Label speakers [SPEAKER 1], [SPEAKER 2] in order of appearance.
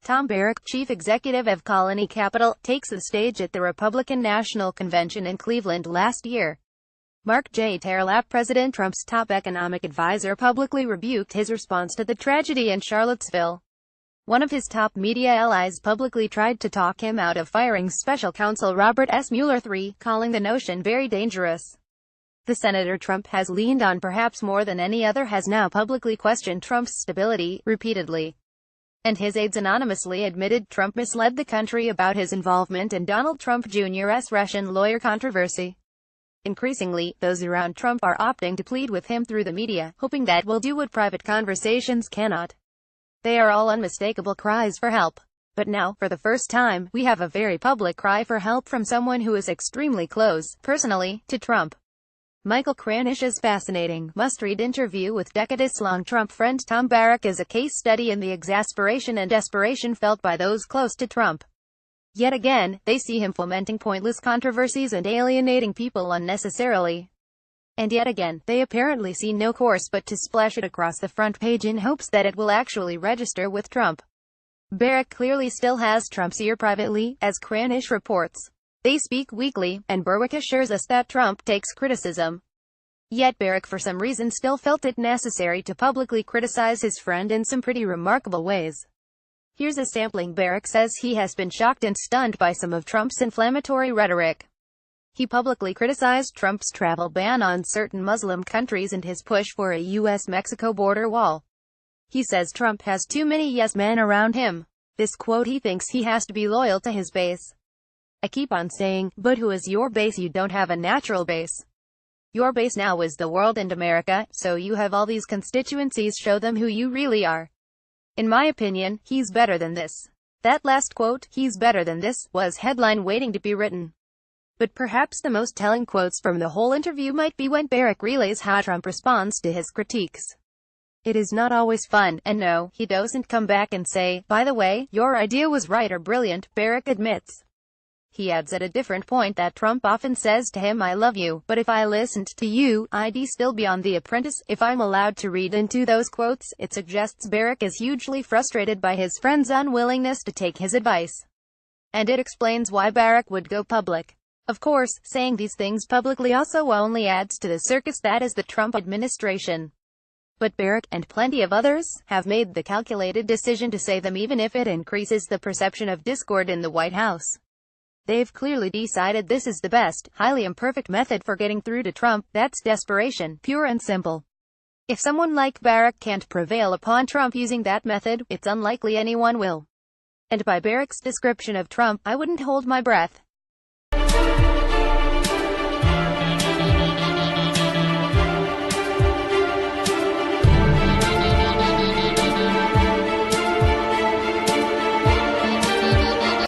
[SPEAKER 1] Tom Barrack, chief executive of Colony Capital, takes the stage at the Republican National Convention in Cleveland last year. Mark J. Terlap, President Trump's top economic advisor, publicly rebuked his response to the tragedy in Charlottesville. One of his top media allies publicly tried to talk him out of firing special counsel Robert S. Mueller III, calling the notion very dangerous. The Senator Trump has leaned on perhaps more than any other has now publicly questioned Trump's stability, repeatedly. And his aides anonymously admitted Trump misled the country about his involvement in Donald Trump Jr.'s Russian lawyer controversy. Increasingly, those around Trump are opting to plead with him through the media, hoping that will do what private conversations cannot. They are all unmistakable cries for help. But now, for the first time, we have a very public cry for help from someone who is extremely close, personally, to Trump. Michael Cranish's fascinating, must-read interview with decades-long Trump friend Tom Barrack is a case study in the exasperation and desperation felt by those close to Trump. Yet again, they see him fomenting pointless controversies and alienating people unnecessarily. And yet again, they apparently see no course but to splash it across the front page in hopes that it will actually register with Trump. Barrack clearly still has Trump's ear privately, as Cranish reports. They speak weekly, and Barrack assures us that Trump takes criticism. Yet Barrack for some reason still felt it necessary to publicly criticize his friend in some pretty remarkable ways. Here's a sampling. Barrack says he has been shocked and stunned by some of Trump's inflammatory rhetoric. He publicly criticized Trump's travel ban on certain Muslim countries and his push for a U.S.-Mexico border wall. He says Trump has too many yes men around him. This quote: he thinks he has to be loyal to his base. I keep on saying, but who is your base? You don't have a natural base. Your base now is the world and America, so you have all these constituencies. Show them who you really are. In my opinion, he's better than this. That last quote, he's better than this, was headline waiting to be written. But perhaps the most telling quotes from the whole interview might be when Barrack relays how Trump responds to his critiques. It is not always fun, and no, he doesn't come back and say, by the way, your idea was right or brilliant, Barrack admits. He adds at a different point that Trump often says to him, I love you, but if I listened to you, I'd still be on The Apprentice. If I'm allowed to read into those quotes, it suggests Barrack is hugely frustrated by his friend's unwillingness to take his advice. And it explains why Barrack would go public. Of course, saying these things publicly also only adds to the circus that is the Trump administration. But Barrack, and plenty of others, have made the calculated decision to say them even if it increases the perception of discord in the White House. They've clearly decided this is the best, highly imperfect method for getting through to Trump. That's desperation, pure and simple. If someone like Barrack can't prevail upon Trump using that method, it's unlikely anyone will. And by Barrack's description of Trump, I wouldn't hold my breath.